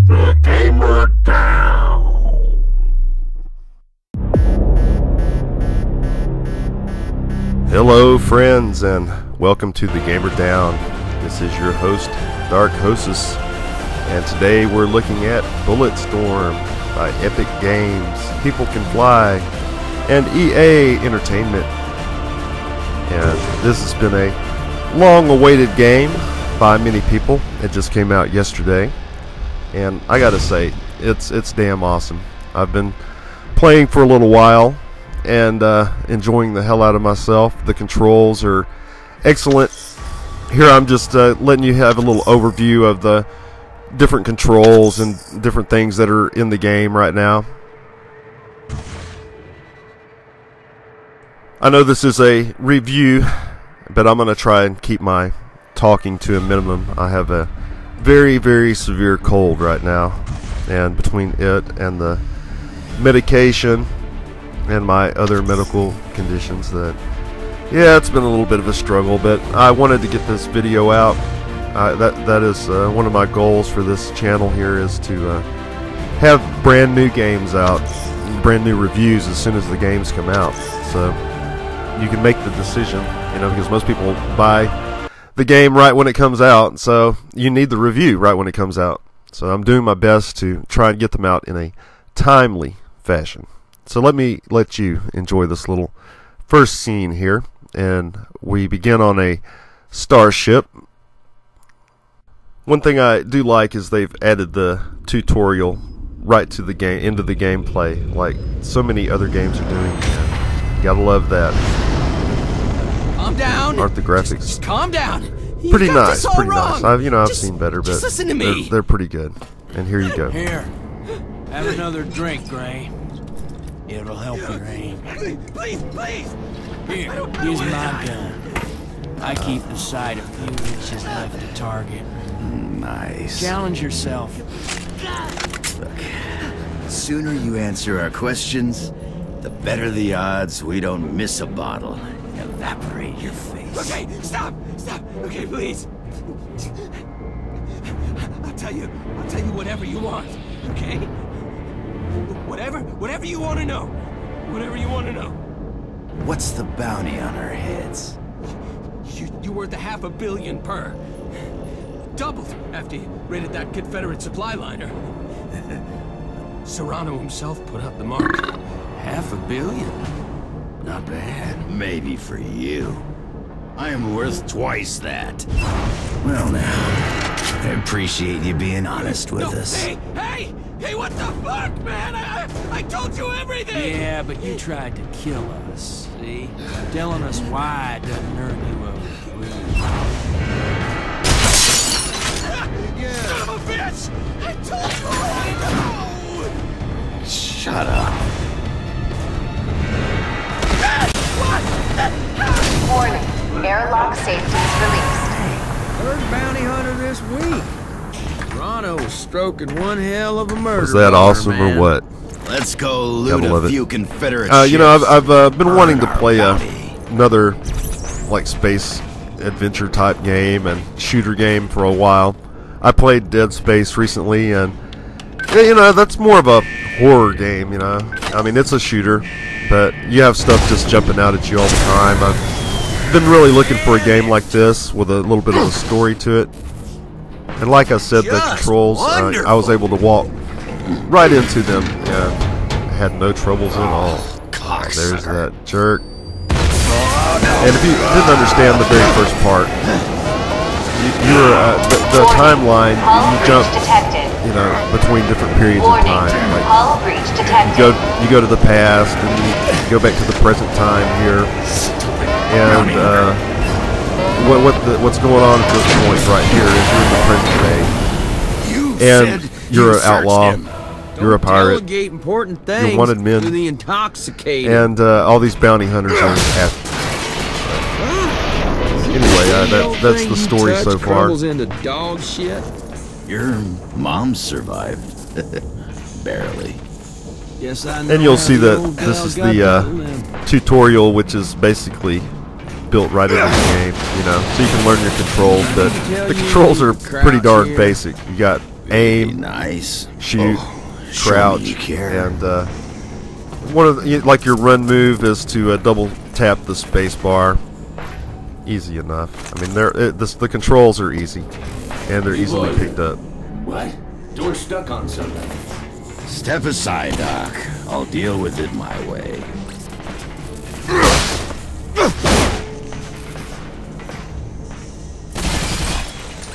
The Gamer Down. Hello friends, and welcome to the Gamer Down. This is your host, Dark Hostess, and today we're looking at BulletStorm by Epic Games, People Can Fly, and EA Entertainment. And this has been a long-awaited game by many people. It just came out yesterday, and I gotta say, it's damn awesome. I've been playing for a little while and enjoying the hell out of myself. The controls are excellent. Here I'm just letting you have a little overview of the different controls and different things that are in the game right now. I know this is a review, but I'm going to try and keep my talking to a minimum. I have a very, very severe cold right now, and between it and the medication and my other medical conditions, that it's been a little bit of a struggle, but I wanted to get this video out. That is one of my goals for this channel here, is to have brand new games out, brand new reviews as soon as the games come out, so you can make the decision, because most people buy the game right when it comes out, so you need the review right when it comes out. So I'm doing my best to try and get them out in a timely fashion. So let me let you enjoy this little first scene here, and we begin on a starship. One thing I do like is they've added the tutorial right to the game, into the gameplay, like so many other games are doing. You gotta love that. Calm down. Aren't the graphics just calm down? pretty nice? Pretty nice. I've just, seen better, but listen to me. They're pretty good. And here you go. Here, have another drink, Gray. It'll help your aim. Please. Here, use my gun. I keep the sight a few inches left to target. Nice. Challenge yourself. Look, the sooner you answer our questions, the better the odds we don't miss a bottle and evaporate your face. Okay, stop. Okay, please. I'll tell you whatever you want. Okay? Whatever you want to know. Whatever you want to know. What's the bounty on our heads? You're worth $500 million per. Doubled after you raided that Confederate supply liner. Serrano himself put out the mark. $500 million? Not bad. Maybe for you. I am worth twice that. Well now, I appreciate you being honest with us. Hey, what the fuck, man? I told you everything! Yeah, but you tried to kill us, see? Telling us why doesn't earn you a clue. Son of a bitch! I told you already! No! Shut up. Warning, airlock safety is released. Third bounty hunter this week. Serrano was stroking one hell of a murder. Was that awesome man. or what? Let's go loot a few Confederate I've been wanting to play another like space adventure type game and shooter game for a while. I played Dead Space recently, and that's more of a horror game. I mean, it's a shooter, but you have stuff just jumping out at you all the time. I've been really looking for a game like this with a little bit of a story to it. And like I said, the controls, I was able to walk right into them. Had no troubles at all. There's that jerk. And if you didn't understand the very first part, the timeline, you jump, between different periods of time. Like you go to the past, and you go back to the present time here, and what's going on at this point right here is you're in the present day, and you're an outlaw, you're a pirate, you're wanted men, to the intoxicated. and all these bounty hunters are after. Anyway, that's the story so far. Into dog shit. Your mom survived. Barely. Yes, I know. And you'll see that this is the tutorial, which is basically built right into the game, so you can learn your controls, but the controls are pretty darn basic. You got aim, nice. shoot, Show crouch, me you care. and one of the, like your run move is to double tap the space bar. Easy enough. I mean, the controls are easy, and they're easily picked up. What? Door's stuck on something. Step aside, Doc. I'll deal with it my way.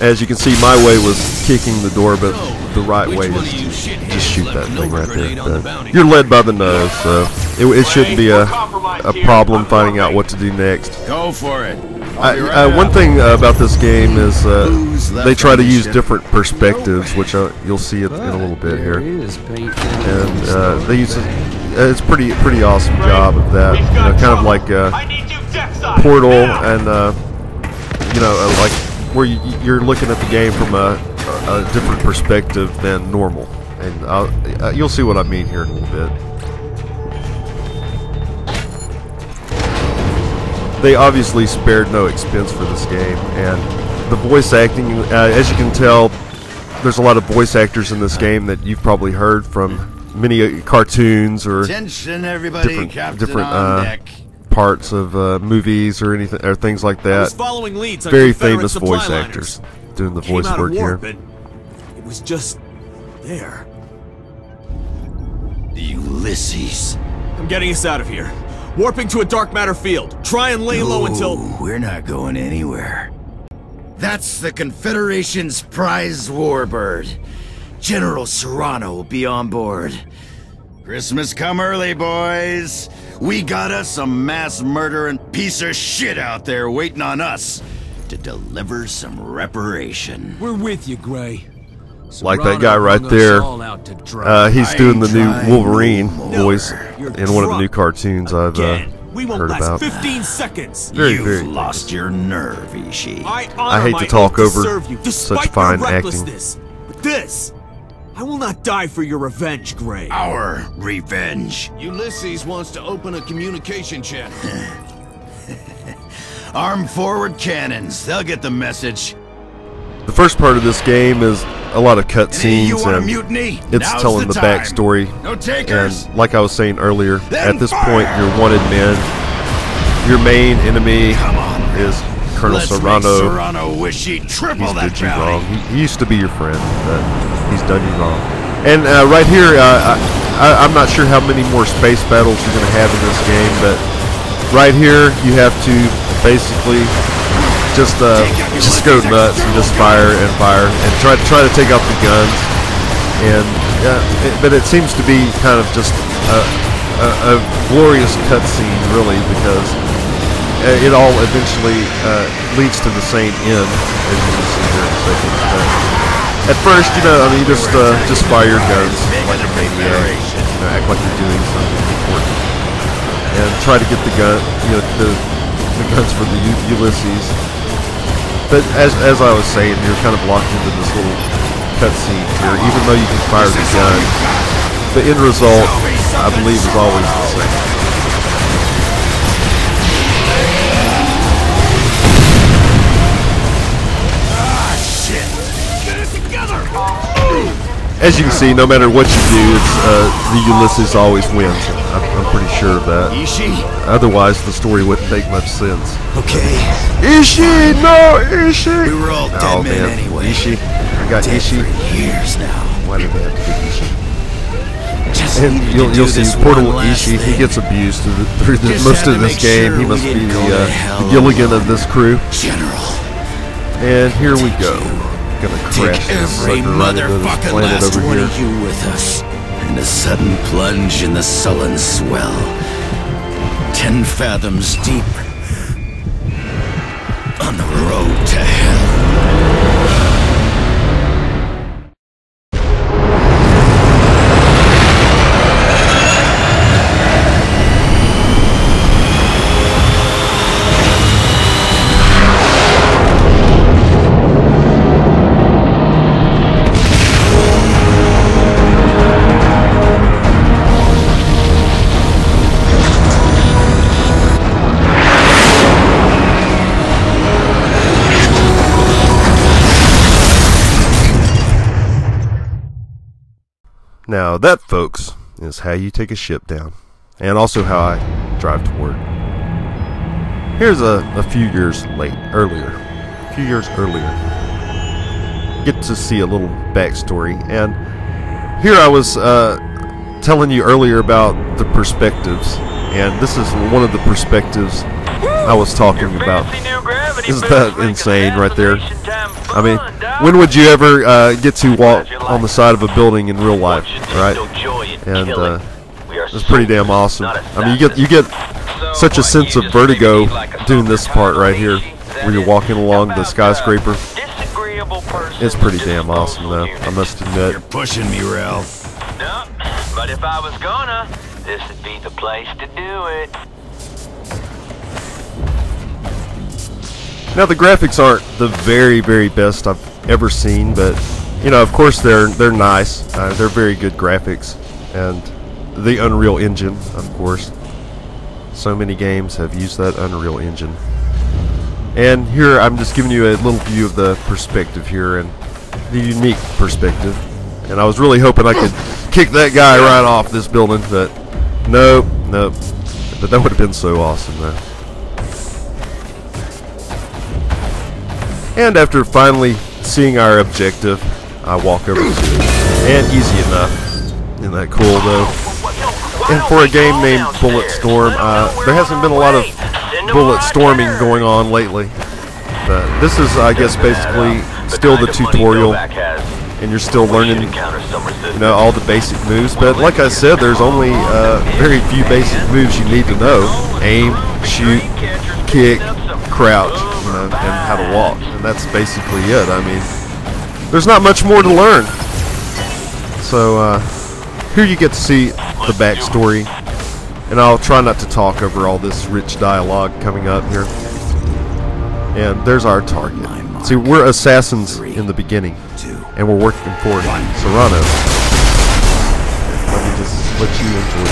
As you can see, my way was kicking the door, but the right way is just shoot that thing right there. You're led by the nose, so it shouldn't be a problem finding out what to do next. Go for it. One thing about this game is they try to use different perspectives, which you'll see it in a little bit here. And they use it's pretty awesome job of that. You know, kind of like Portal, and you know, like where you're looking at the game from a different perspective than normal. And you'll see what I mean here in a little bit. They obviously spared no expense for this game, and the voice acting, as you can tell, there's a lot of voice actors in this game that you've probably heard from many cartoons or Attention, everybody. different parts of movies or anything or things like that. Following leads on Very Confederate famous supply voice liners. actors doing the Came voice out of work here. warp, and it was just there. Ulysses. I'm getting us out of here. Warping to a dark matter field. Try and lay low until... We're not going anywhere. That's the Confederation's prize warbird. General Serrano will be on board. Christmas come early, boys. We got us some mass murdering piece of shit out there waiting on us to deliver some reparation. We're with you, Gray. Like that guy right there. He's doing the new Wolverine voice in one of the new cartoons I've we won't heard last about. 15 seconds. Very Lost your nerve, Ishii. I hate to talk over such fine acting. But this, I will not die for your revenge, Gray. Our revenge. Ulysses wants to open a communication channel. Arm forward cannons. They'll get the message. The first part of this game is a lot of cutscenes, You want a and mutiny? it's Now's telling the time. backstory. No takers. And like I was saying earlier, Then at this fire! point, you're wanted men. Your main enemy Come on. is Colonel Let's make Serrano. Serrano wish he'd triple He's that did you bounty. wrong. He used to be your friend, but he's done you wrong. And right here, I'm not sure how many more space battles you're going to have in this game, but right here, you have to basically just go nuts and just fire and try to take out the guns. And but it seems to be kind of just a glorious cutscene, really, because it all eventually leads to the same end, as you can see here in a second. At first, you know, I mean, just fire your guns like a maniac, act like you're doing something important, and try to get the gun, the guns for the Ulysses. But as I was saying, you're kind of locked into this little cutscene here. Even though you can fire the gun, the end result, I believe, is always the same. As you can see, no matter what you do, it's the Ulysses always wins. I'm pretty sure of that. Ishii? Otherwise, the story wouldn't make much sense. Okay. Ishii! No! Ishii! We were all dead men anyway. Ishii. I got Dead Ishii. for years now. Why did they have to get Ishii? Just And needed to you'll do see this Portal one last Ishii. He thing. gets abused through Just most had of to this make game. sure He must we be didn't go to hell the Gilligan of this crew. General. And here we go. Gonna crash Take this every sucker right into this motherfucking planet last over one here. of you with us. And a sudden plunge in the sullen swell. 10 fathoms deep. On the road to hell. Now that, folks, is how you take a ship down, and also how I drive to work. Here's a few years earlier. Get to see a little backstory, and here I was telling you earlier about the perspectives, and this is one of the perspectives I was talking about. Isn't that insane right there? I mean, when would you ever get to walk on the side of a building in real life, right? And it's pretty damn awesome. I mean, you get such a sense of vertigo doing this part right here, where you're walking along the skyscraper. It's pretty damn awesome, though, I must admit. You're pushing me, Rel. No, but if I was gonna, this would be the place to do it. Now the graphics aren't the very, very best I've ever seen, but you know, of course they're nice. They're very good graphics, and the Unreal Engine, of course. So many games have used that Unreal Engine. And here I'm just giving you a little view of the perspective here, and the unique perspective. And I was really hoping I could kick that guy right off this building, but nope. But that would have been so awesome, though. And after finally seeing our objective, I walk over to it. And easy enough. Isn't that cool, though? And for a game named BulletStorm, there hasn't been a lot of bullet storming going on lately. But this is, I guess, basically still the tutorial, and you're still learning, you know, all the basic moves. But like I said, there's only very few basic moves you need to know: aim, shoot, kick, crouch, you know, and how to walk. And that's basically it. I mean, there's not much more to learn. So here you get to see the backstory. And I'll try not to talk over all this rich dialogue coming up here. And there's our target. See, we're assassins in the beginning, and we're working for Serrano. Let me just let you enjoy it.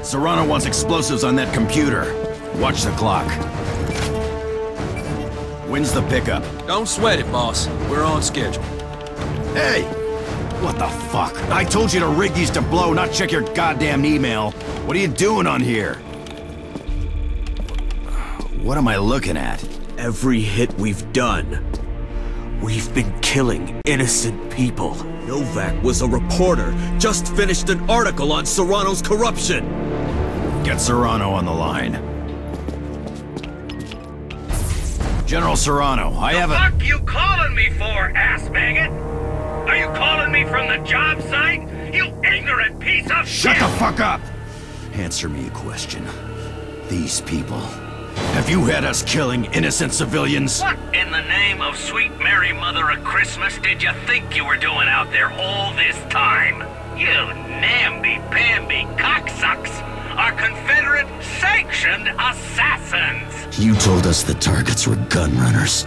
Serrano wants explosives on that computer. Watch the clock. When's the pickup? Don't sweat it, boss. We're on schedule. Hey! What the fuck? I told you to rig these to blow, not check your goddamn email. What are you doing on here? What am I looking at? Every hit we've done, we've been killing innocent people. Novak was a reporter, just finished an article on Serrano's corruption. Get Serrano on the line. General Serrano, I have a... What the fuck you calling me for, ass maggot? Are you calling me from the job site? You ignorant piece of shit! Shut the fuck up! Answer me a question. These people... Have you had us killing innocent civilians? What in the name of sweet Mary Mother of Christmas did you think you were doing out there all this time? You namby-pamby cocksucks are Confederate sanctioned assassins! You told us the targets were gun runners,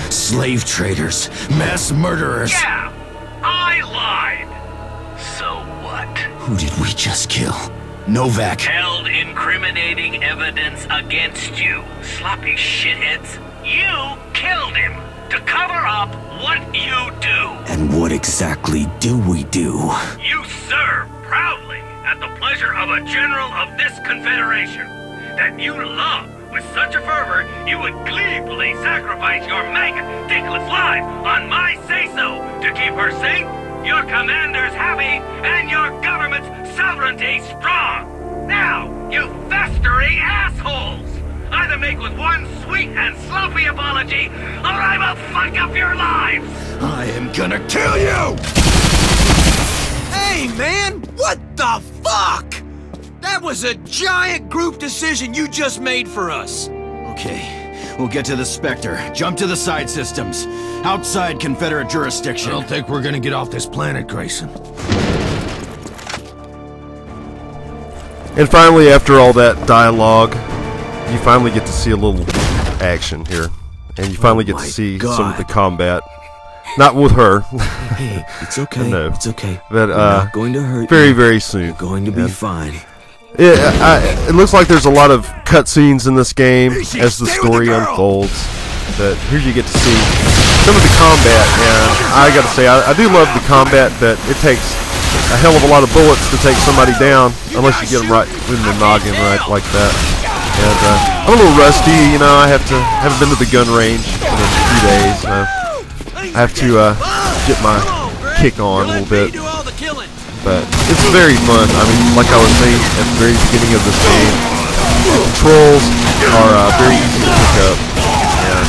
slave traders, mass murderers. Yeah, I lied. So what? Who did we just kill? Novak. Held incriminating evidence against you, sloppy shitheads. You killed him to cover up what you do. And what exactly do we do? You serve proudly at the pleasure of a general of this confederation that you love with such a fervor you would gleefully sacrifice your maggot dickless life on my say-so to keep her safe, your commanders happy, and your government's sovereignty strong. Now, you festering assholes! Either make with one sweet and sloppy apology, or I will fuck up your lives! I am gonna kill you! Hey, man! What the fuck? That was a giant group decision you just made for us. Okay, we'll get to the Spectre. Jump to the side systems. Outside Confederate jurisdiction. I don't think we're gonna get off this planet, Grayson. And finally, after all that dialogue, you finally get to see a little action here. And you finally get to see some of the combat. Not with her. Hey, it's okay. No. It's okay. But We're not going to hurt very, you. very soon. You're going to be fine. It looks like there's a lot of cutscenes in this game as the story unfolds. But here you get to see some of the combat, and I gotta say, I do love the combat, but it takes a hell of a lot of bullets to take somebody down, unless you get them right in the noggin right like that. And I'm a little rusty, you know. I haven't been to the gun range in a few days. I have to get my kick on a little bit, but it's very fun. I mean, like I was saying at the very beginning of this game, the controls are very easy to pick up, and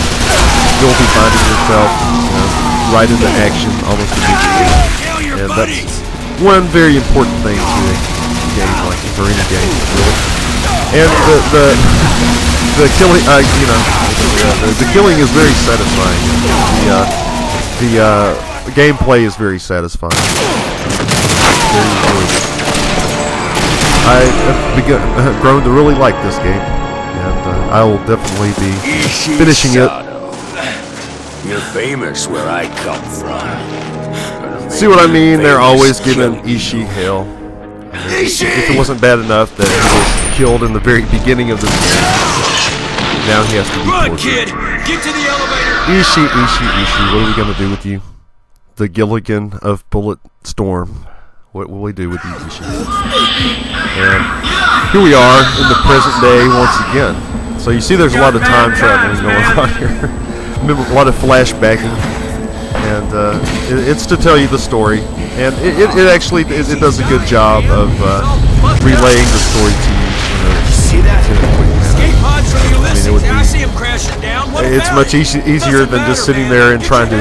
you'll be finding yourself, you know, right into action almost immediately. And that's one very important thing to a game like for any game, really. And the killing, you know, the killing is very satisfying. The gameplay is very satisfying. I have grown to really like this game, and I will definitely be finishing it. You're famous where I come from. See what I mean? They're always giving Ishii hell. If it wasn't bad enough that he was killed in the very beginning of this game, now he has to be tortured. Kid, get to the elevator. Ishii, what are we gonna do with you? The Gilligan of BulletStorm. What will we do with you, Ishii? And here we are in the present day once again. So you see there's a lot of time traveling going on here. Remember, a lot of flashbacking. And it's to tell you the story. And it actually does a good job of relaying the story to you. See that? Escape pods from Ulysses. I see him crashing down. It's much easier than just sitting there and trying to,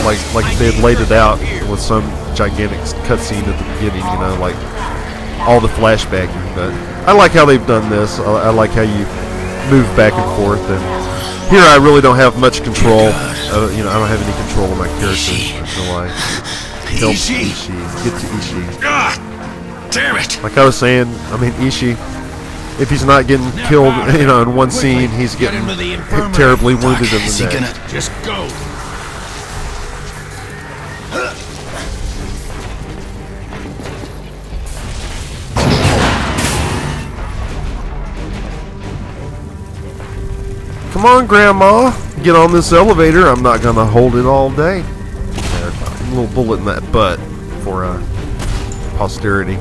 like they had laid it out with some gigantic cutscene at the beginning, you know, like all the flashbacking. But I like how they've done this. I like how you move back and forth. And here I really don't have much control. You know, I don't have any control of my character until I help Ishii. Get to Ishii. Ah, damn it! Like I was saying, I mean, Ishii, if he's not getting killed, you know, in one scene, he's getting terribly wounded in the next. Just go. Come on, Grandma, get on this elevator. I'm not gonna hold it all day. A little bullet in that butt for posterity.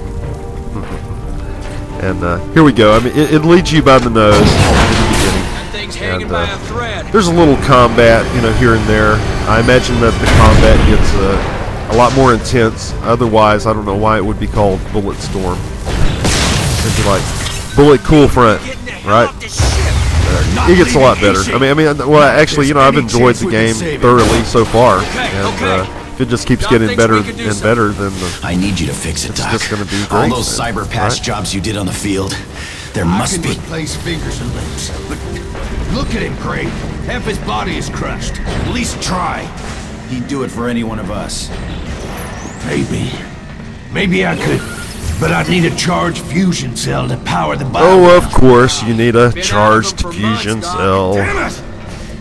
And here we go. I mean, it leads you by the nose in the beginning. And there's a little combat, you know, here and there. I imagine that the combat gets a lot more intense. Otherwise, I don't know why it would be called BulletStorm. It'd be like Bullet Cool Front, right? It gets a lot better. I mean, well, actually, you know, I've enjoyed the game thoroughly so far, and if it just keeps getting better and better, then I need you to fix it, Doc. It's just going to be great. All those cyber patch jobs you did on the field, there must be. Replace fingers and limbs, but look at him, Craig. Half his body is crushed. At least try. He'd do it for any one of us. Maybe I could, but I'd need a charged fusion cell to power the body. Oh, of course, you need a charged fusion cell.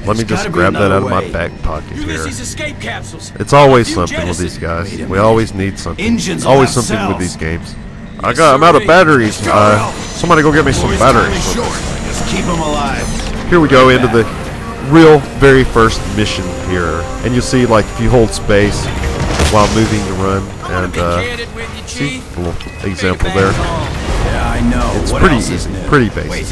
Let me just grab that out of my back pocket here. It's always something with these guys. We always need something. Always something with these games. I'm out of batteries. Somebody go get me some batteries. Just keep them alive. Here we go into the real very first mission here. And you see, like, if you hold space while moving to run, and see a little example there. Yeah, I know. It's pretty easy, pretty basic.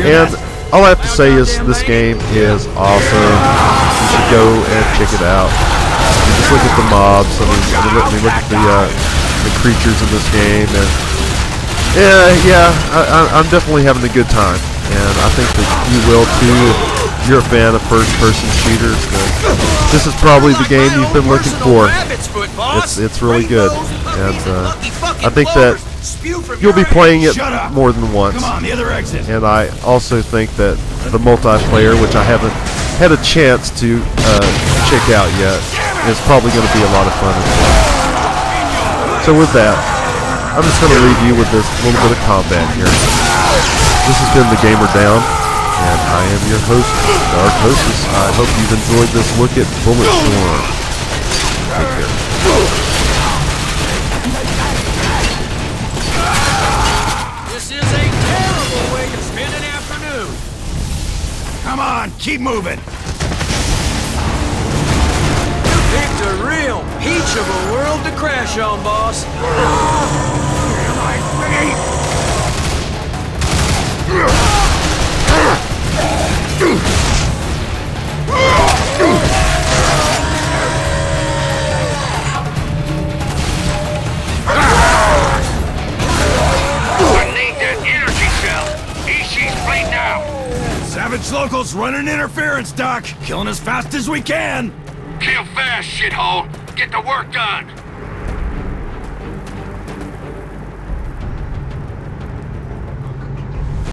And all I have to say is this game is awesome. You should go and check it out. You just look at the mobs. I mean look at the creatures in this game, and I'm definitely having a good time, and I think that you will too. If you're a fan of first-person shooters, then this is probably the game you've been looking for. It's really good, and I think that you'll be playing it more than once. And I also think that the multiplayer, which I haven't had a chance to check out yet, is probably going to be a lot of fun as well. So with that, I'm just going to leave you with this little bit of combat here. This has been The Gamer Down, and I am your host, Dark Hostess. I hope you've enjoyed this look at BulletStorm. Take care. This is Come on, keep moving! Picked a real peach of a world to crash on, boss. Savage locals running interference, Doc. Killing as fast as we can. Kill fast, shithole. Get the work done.